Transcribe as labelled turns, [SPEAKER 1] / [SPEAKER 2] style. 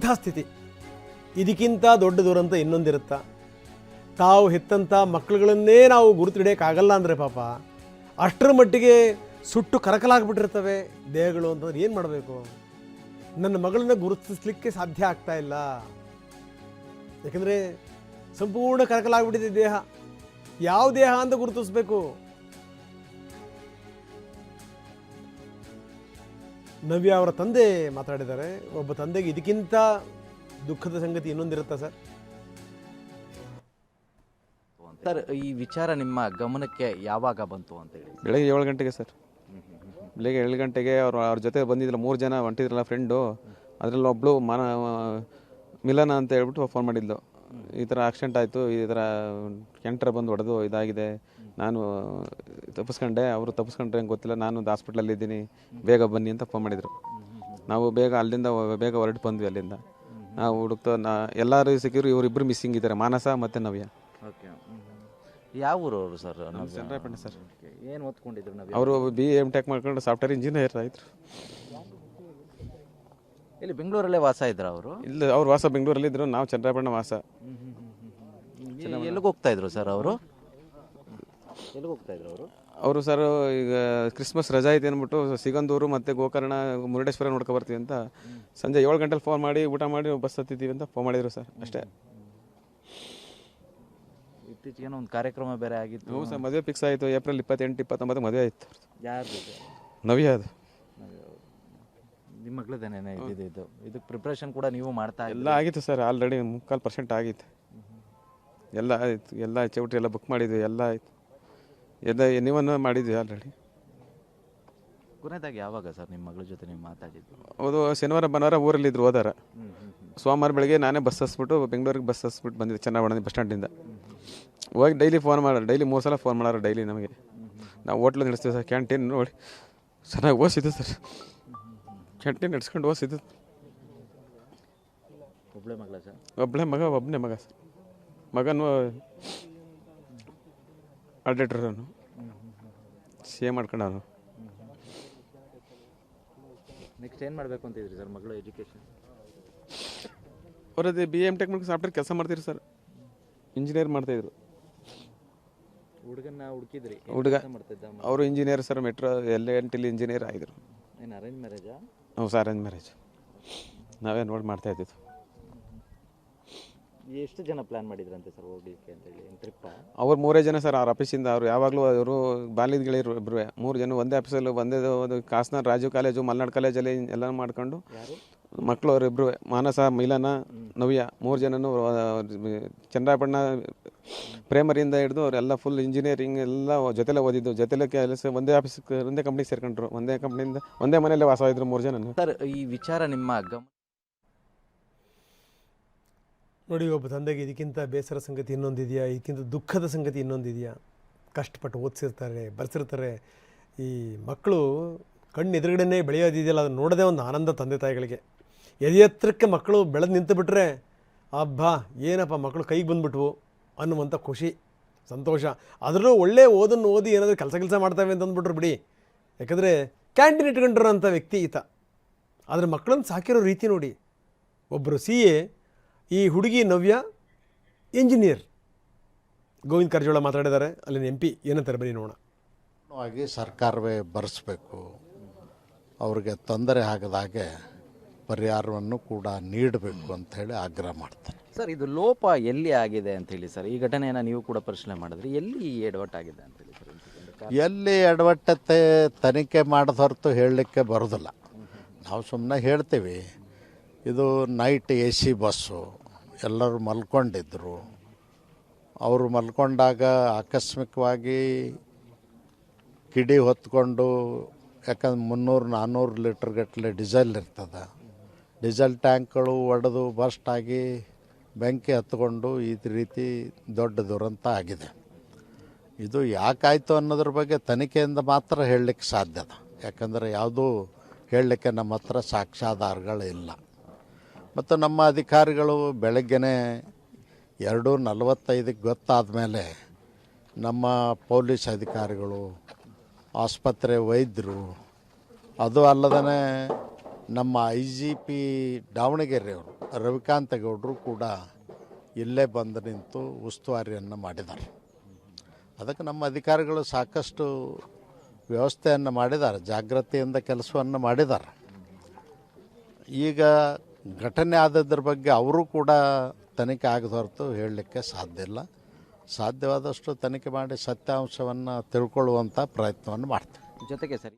[SPEAKER 1] ಎಂಥ ಸ್ಥಿತಿ! ಇದಕ್ಕಿಂತ ದೊಡ್ಡ ದುರಂತ ಇನ್ನೊಂದಿರುತ್ತಾ? ತಾವು ಹೆತ್ತಂಥ ಮಕ್ಕಳುಗಳನ್ನೇ ನಾವು ಗುರುತಿಡಿಯೋಕ್ಕಾಗಲ್ಲ ಅಂದರೆ ಪಾಪ ಅಷ್ಟರ ಮಟ್ಟಿಗೆ ಸುಟ್ಟು ಕರಕಲಾಗ್ಬಿಟ್ಟಿರ್ತವೆ ದೇಹಗಳು ಅಂತಂದ್ರೆ ಏನು ಮಾಡಬೇಕು? ನನ್ನ ಮಗಳನ್ನ ಗುರುತಿಸ್ಲಿಕ್ಕೆ ಸಾಧ್ಯ ಆಗ್ತಾ ಇಲ್ಲ. ಯಾಕಂದರೆ ಸಂಪೂರ್ಣ ಕರಕಲಾಗ್ಬಿಟ್ಟಿದೆ ದೇಹ. ಯಾವ ದೇಹ ಅಂತ ಗುರುತಿಸ್ಬೇಕು? ನವ್ಯ ಅವರ ತಂದೆ ಮಾತಾಡಿದ್ದಾರೆ. ಒಬ್ಬ ತಂದೆಗೆ ಇದಕ್ಕಿಂತ ದುಃಖದ ಸಂಗತಿ ಇನ್ನೊಂದಿರುತ್ತಾ ಸರ್?
[SPEAKER 2] ಸರ್, ಈ ವಿಚಾರ ನಿಮ್ಮ ಗಮನಕ್ಕೆ ಯಾವಾಗ ಬಂತು ಅಂತ ಹೇಳಿ?
[SPEAKER 3] ಬೆಳಗ್ಗೆ 7 ಗಂಟೆಗೆ ಸರ್. ಬೆಳಗ್ಗೆ 7 ಗಂಟೆಗೆ ಅವ್ರ ಜೊತೆ ಬಂದಿದ್ರಲ್ಲ 3 ಜನ ಹೊಂಟಿದ್ರಲ್ಲ ಫ್ರೆಂಡು, ಅದರಲ್ಲಿ ಒಬ್ಬಳು ಮಿಲನ ಅಂತ ಹೇಳ್ಬಿಟ್ಟು ಫೋನ್ ಮಾಡಿದ್ಲು. ಈ ಥರ ಆಕ್ಸಿಡೆಂಟ್ ಆಯಿತು, ಈ ಥರ ಕೆಂಟರ್ ಬಂದು ಹೊಡೆದು ಇದಾಗಿದೆ, ನಾನು ತಪ್ಪಿಸ್ಕೊಂಡೆ, ಅವರು ತಪ್ಪಿಸ್ಕೊಂಡ್ರೆ ಹೆಂಗೆ ಗೊತ್ತಿಲ್ಲ, ನಾನು ಒಂದು ಹಾಸ್ಪಿಟ್ಲಲ್ಲಿ ಇದ್ದೀನಿ, ಬೇಗ ಬನ್ನಿ ಅಂತ ಫೋನ್ ಮಾಡಿದರು. ನಾವು ಅಲ್ಲಿಂದ ಬೇಗ ಹೊರಟು ಬಂದ್ವಿ. ಅಲ್ಲಿಂದ ನಾವು ಹುಡುಕ್ತಾ ಎಲ್ಲರೂ ಸಿಕ್ಕಿದ್ರು. ಇವರಿಬ್ಬರು ಮಿಸ್ಸಿಂಗ್ ಇದ್ದಾರೆ, ಮಾನಸ ಮತ್ತು ನವ್ಯ.
[SPEAKER 2] ಓಕೆ. ಯಾವ ಊರವರು ಸರ್?
[SPEAKER 3] ಚಂದ್ರಾಯಪಟ್ಟಣ ಸರ್.
[SPEAKER 2] ಏನು ಓದ್ಕೊಂಡಿದ್ರು ನವ್ಯ?
[SPEAKER 3] ಅವರು BA MTech ಮಾಡ್ಕೊಂಡು ಸಾಫ್ಟ್ವೇರ್ ಇಂಜಿನಿಯರ್ ಆಯಿತು.
[SPEAKER 2] ಇಲ್ಲಿ ಬೆಂಗಳೂರಲ್ಲೇ ವಾಸ ಇದ್ರು ಅವರು?
[SPEAKER 3] ಇಲ್ಲ, ಅವ್ರು ವಾಸ ಬೆಂಗಳೂರಲ್ಲಿದ್ದರು, ನಾವು ಚಂದ್ರಾಯಪಟ್ಟಣ ವಾಸ.
[SPEAKER 2] ಎಲ್ಲಿಗೆ ಹೋಗ್ತಾ ಇದ್ರು ಸರ್ ಅವರು? ಎಲ್ಲಿಗೆ ಹೋಗ್ತಾ ಇದ್ರು ಅವರು?
[SPEAKER 3] ಅವರು ಸರ್ ಈಗ ಕ್ರಿಸ್ಮಸ್ ರಜಾ ಐತೆ ಅಂದ್ಬಿಟ್ಟು ಸಿಗಂದೂರು ಮತ್ತು ಗೋಕರ್ಣ ಮುರುಡೇಶ್ವರ ನೋಡ್ಕೊ ಬರ್ತೀವಿ ಅಂತ ಸಂಜೆ 7 ಗಂಟೆಲಿ ಫೋನ್ ಮಾಡಿ ಊಟ ಮಾಡಿ ಬಸ್ ಹತ್ತಿದ್ದೀವಿ ಅಂತ ಫೋನ್ ಮಾಡಿದರು ಸರ್. ಅಷ್ಟೇ.
[SPEAKER 2] ಇತ್ತೀಚೆಗೆ ಒಂದು ಕಾರ್ಯಕ್ರಮ ಬೇರೆ ಆಗಿತ್ತು.
[SPEAKER 3] ಹ್ಞೂ ಸರ್, ಮದುವೆ ಫಿಕ್ಸ್ ಆಯಿತು. ಏಪ್ರಿಲ್ 28, 29 ಮದುವೆ ಆಯಿತು.
[SPEAKER 2] ಯಾರು?
[SPEAKER 3] ನವ್ಯ. ಅದು
[SPEAKER 2] ನಿಮ್ಮ ಮಗಳದೇನೇನೆ ಇದು ಇದಕ್ಕೆ ಪ್ರಿಪ್ರೇಷನ್ ಕೂಡ ನೀವು ಮಾಡ್ತಾ
[SPEAKER 3] ಎಲ್ಲ ಆಗಿತ್ತು ಸರ್. ಆಲ್ರೆಡಿ 3/4% ಆಗಿತ್ತು. ಎಲ್ಲ ಆಯಿತು, ಎಲ್ಲ ಚೌಟ್ರಿ ಎಲ್ಲ ಬುಕ್ ಮಾಡಿದ್ವಿ, ಎಲ್ಲ ಆಯಿತು, ಎಲ್ಲ ನೀವನ್ನು ಮಾಡಿದ್ವಿ ಆಲ್ರೆಡಿ.
[SPEAKER 2] ಕೊನೆದಾಗಿ ಯಾವಾಗ ಸರ್ ನಿಮ್ಮ ಮಗಳ ಜೊತೆ ನೀವು ಮಾತಾಡಿದ್ದು?
[SPEAKER 3] ಹೌದು, ಶನಿವಾರ ಭಾನುವಾರ ಊರಲ್ಲಿದ್ರು, ಹೋದಾರ. ಸೋಮವಾರ ಬೆಳಗ್ಗೆ ನಾನೇ ಬಸ್ ಹಸ್ಬಿಟ್ಟು ಬೆಂಗಳೂರಿಗೆ ಬಸ್ ಹಸ್ಬಿಟ್ಟು ಬಂದಿದ್ದೆ ಚನ್ನಬಣ್ಣಿ ಬಸ್ ಸ್ಟ್ಯಾಂಡಿಂದ. ಹೋಗಿ ಡೈಲಿ ಫೋನ್ ಮಾಡೋರು, ಡೈಲಿ 3 ಸಲ ಫೋನ್ ಮಾಡೋರು ಡೈಲಿ ನಮಗೆ. ನಾವು ಹೋಟ್ಲು ನಡೆಸ್ತೀವಿ ಸರ್, ಕ್ಯಾಂಟೀನ್ ನೋಡಿ ಚೆನ್ನಾಗಿ ಓದಿದ್ದು ಸರ್. ಕ್ಯಾಂಟೀನ್ ನಡೆಸ್ಕೊಂಡು ಓದಿದ್ದು.
[SPEAKER 2] ಒಬ್ಬಳೇ ಮಗಳ ಸರ್?
[SPEAKER 3] ಒಬ್ಬನೇ ಮಗ ಸರ್. ಮಗನು ಆಡಿಟರನು CA ಮಾಡ್ಕೊಂಡವನು.
[SPEAKER 2] ನೆಕ್ಸ್ಟ್ ಏನು ಮಾಡಬೇಕು ಅಂತಿದ್ರಿ ಸರ್ ಮಗಳು ಎಜುಕೇಷನ್?
[SPEAKER 3] ಅವರದ್ದು BA MTech ಮಾಡ್ಕೊಂಡು ಸಾಫ್ಟ್ವೇರ್ ಕೆಲಸ ಮಾಡ್ತಿದ್ರು ಸರ್, ಇಂಜಿನಿಯರ್ ಮಾಡ್ತಾಯಿದ್ರು.
[SPEAKER 2] ಹುಡುಗನ್ನ ಹುಡುಕಿದ್ರಿ?
[SPEAKER 3] ಹುಡುಗ ಅವರು ಇಂಜಿನಿಯರ್ ಸರ್, ಮೆಟ್ರೋ L&Tಲಿ ಇಂಜಿನಿಯರ್ ಆಗಿದ್ರು.
[SPEAKER 2] ಏನು ಅರೇಂಜ್ ಮ್ಯಾರೇಜಾ?
[SPEAKER 3] ಹ್ಞೂ ಸರ್, ಅರೇಂಜ್ ಮ್ಯಾರೇಜ್. ನಾವೇ ನೋಡಿ ಮಾಡ್ತಾಯಿದ್ದಿದ್ದು.
[SPEAKER 2] ಎಷ್ಟು ಜನ ಪ್ಲ್ಯಾನ್ ಮಾಡಿದ್ರಂತೆ ಸರ್ ಹೋಗ್ಲಿಕ್ಕೆ ಅಂತೇಳಿ ಟ್ರಿಪ್ಪ?
[SPEAKER 3] ಅವ್ರು 3 ಜನ ಸರ್. ಅವ್ರ ಆಫೀಸಿಂದ ಅವ್ರು ಯಾವಾಗಲೂ ಅವರು ಬಾಲ್ಯದ ಗೆಳೆಯರು ಇಬ್ಬರು 3 ಜನ ಒಂದೇ ಆಫೀಸಲ್ಲಿ ಒಂದು ಕಾಸ್ನಾರ್ ರಾಜೀವ್ ಕಾಲೇಜು ಮಲ್ನಾಡ್ ಕಾಲೇಜಲ್ಲಿ ಎಲ್ಲ ಮಾಡ್ಕೊಂಡು ಮಕ್ಕಳು ಅವರಿಬ್ಬರು ಮಾನಸ ಮಿಲನ ನವ್ಯ 3 ಜನನು ಚಂದ್ರಾಯಪಟ್ಟಣ ಪ್ರೈಮರಿಯಿಂದ ಹಿಡಿದು ಅವರೆಲ್ಲ ಫುಲ್ ಇಂಜಿನಿಯರಿಂಗ್ ಎಲ್ಲ ಜೊತೆಲೆ ಓದಿದ್ದು, ಜೊತೆಲೆ ಕೆಲಸ ಒಂದೇ ಆಫೀಸ್ ಒಂದೇ ಕಂಪ್ನಿಗೆ ಸೇರ್ಕೊಂಡ್ರು. ಒಂದೇ ಕಂಪ್ನಿಯಿಂದ ಒಂದೇ ಮನೆಯಲ್ಲೇ ವಾಸ ಇದ್ರು 3 ಜನ.
[SPEAKER 2] ಸರ್, ಈ ವಿಚಾರ ನಿಮ್ಮ
[SPEAKER 1] ನೋಡಿ, ಒಬ್ಬ ತಂದೆಗೆ ಇದಕ್ಕಿಂತ ಬೇಸರ ಸಂಗತಿ ಇನ್ನೊಂದಿದೆಯಾ? ಇದಕ್ಕಿಂತ ದುಃಖದ ಸಂಗತಿ ಇನ್ನೊಂದಿದೆಯಾ? ಕಷ್ಟಪಟ್ಟು ಓದಿಸಿರ್ತಾರೆ, ಬರ್ಸಿರ್ತಾರೆ. ಈ ಮಕ್ಕಳು ಕಣ್ಣು ಎದುರುಗಡೆನೇ ಬೆಳೆಯೋದಿದೆಯಲ್ಲ, ಅದನ್ನು ನೋಡೋದೇ ಒಂದು ಆನಂದ ತಂದೆ ತಾಯಿಗಳಿಗೆ. ಎದೆಯತ್ರಕ್ಕೆ ಮಕ್ಕಳು ಬೆಳೆದು ನಿಂತು ಬಿಟ್ಟರೆ ಅಬ್ಬಾ ಏನಪ್ಪ ಮಕ್ಕಳು ಕೈಗೆ ಬಂದುಬಿಟ್ವು ಅನ್ನುವಂಥ ಖುಷಿ, ಸಂತೋಷ. ಅದರಲ್ಲೂ ಒಳ್ಳೆ ಓದನ್ನು ಓದಿ ಏನಾದರೂ ಕೆಲಸ ಮಾಡ್ತವೆ ಅಂತ ಅಂದ್ಬಿಟ್ರು ಬಿಡಿ. ಯಾಕಂದರೆ ಕ್ಯಾಂಟೀನ್ ಇಟ್ಕೊಂಡಿರೋ ಅಂಥ ವ್ಯಕ್ತಿ ಈತ. ಆದರೆ ಮಕ್ಕಳನ್ನು ಸಾಕಿರೋ ರೀತಿ ನೋಡಿ. ಒಬ್ಬರು CA, ಈ ಹುಡುಗಿ ನವ್ಯ ಇಂಜಿನಿಯರ್. ಗೋವಿಂದ ಕಾರಜೋಳ ಮಾತಾಡಿದ್ದಾರೆ, ಅಲ್ಲಿನ MP ಏನಂತಾರೆ ಬನ್ನಿ ನೋಡೋಣ.
[SPEAKER 4] ಆಗಿ ಸರ್ಕಾರವೇ ಭರಿಸಬೇಕು, ಅವ್ರಿಗೆ ತೊಂದರೆ ಆಗದಾಗೆ ಪರಿಹಾರವನ್ನು ಕೂಡ ನೀಡಬೇಕು ಅಂತ ಹೇಳಿ ಆಗ್ರಹ ಮಾಡ್ತಾರೆ.
[SPEAKER 2] ಸರ್, ಇದು ಲೋಪ ಎಲ್ಲಿ ಆಗಿದೆ ಅಂತ ಹೇಳಿ ಸರ್, ಈ ಘಟನೆಯನ್ನು ನೀವು ಕೂಡ ಪರಿಶೀಲನೆ ಮಾಡಿದ್ರಿ, ಎಲ್ಲಿ ಎಡವಟ್ಟಾಗಿದೆ ಅಂತ ಹೇಳಿ ಸರ್?
[SPEAKER 4] ಎಲ್ಲಿ ಎಡವಟ್ಟತೆ ತನಿಖೆ ಮಾಡೋದು ಹೊರತು ಹೇಳಲಿಕ್ಕೆ ಬರೋದಿಲ್ಲ. ನಾವು ಸುಮ್ಮನೆ ಹೇಳ್ತೀವಿ. ಇದು ನೈಟ್ AC ಬಸ್ಸು, ಎಲ್ಲರೂ ಮಲ್ಕೊಂಡಿದ್ದರು. ಅವರು ಮಲ್ಕೊಂಡಾಗ ಆಕಸ್ಮಿಕವಾಗಿ ಕಿಡಿ ಹೊತ್ಕೊಂಡು, ಯಾಕಂದ್ರೆ 300-400 ಲೀಟ್ರ್ ಗಟ್ಟಲೆ ಡೀಸೆಲ್ ಇರ್ತದೆ, ಡೀಸೆಲ್ ಟ್ಯಾಂಕ್ಗಳು ಒಡೆದು ಬಸ್ಟ್ ಆಗಿ ಬೆಂಕಿ ಹತ್ಕೊಂಡು ಈ ರೀತಿ ದೊಡ್ಡ ದುರಂತ ಆಗಿದೆ. ಇದು ಯಾಕಾಯಿತು ಅನ್ನೋದ್ರ ಬಗ್ಗೆ ತನಿಖೆಯಿಂದ ಮಾತ್ರ ಹೇಳಲಿಕ್ಕೆ ಸಾಧ್ಯದ. ಯಾಕಂದರೆ ಯಾವುದೂ ಹೇಳಲಿಕ್ಕೆ ನಮ್ಮ ಹತ್ರ ಸಾಕ್ಷ್ಯಾಧಾರಗಳಿಲ್ಲ. ಮತ್ತು ನಮ್ಮ ಅಧಿಕಾರಿಗಳು ಬೆಳಗ್ಗೆನೇ 2:45 ಗೊತ್ತಾದ ಮೇಲೆ ನಮ್ಮ ಪೊಲೀಸ್ ಅಧಿಕಾರಿಗಳು, ಆಸ್ಪತ್ರೆ ವೈದ್ಯರು, ಅದು ಅಲ್ಲದೇ ನಮ್ಮ IGP ದಾವಣಗೆರೆಯವರು ರವಿಕಾಂತೇಗೌಡರು ಕೂಡ ಇಲ್ಲೇ ಬಂದು ನಿಂತು ಉಸ್ತುವಾರಿಯನ್ನು ಮಾಡಿದ್ದಾರೆ. ಅದಕ್ಕೆ ನಮ್ಮ ಅಧಿಕಾರಿಗಳು ಸಾಕಷ್ಟು ವ್ಯವಸ್ಥೆಯನ್ನು ಮಾಡಿದ್ದಾರೆ, ಜಾಗೃತಿಯಿಂದ ಕೆಲಸವನ್ನು ಮಾಡಿದ್ದಾರೆ. ಈಗ ಘಟನೆ ಆದದ್ರ ಬಗ್ಗೆ ಅವರು ಕೂಡ ತನಿಖೆ ಆಗದ ಹೊರತು ಹೇಳಲಿಕ್ಕೆ ಸಾಧ್ಯ ಇಲ್ಲ. ಸಾಧ್ಯವಾದಷ್ಟು ತನಿಖೆ ಮಾಡಿ ಸತ್ಯಾಂಶವನ್ನು ತಿಳ್ಕೊಳ್ಳುವಂಥ ಪ್ರಯತ್ನವನ್ನು ಮಾಡ್ತೀವಿ.
[SPEAKER 2] ಜೊತೆಗೆ ಸರ್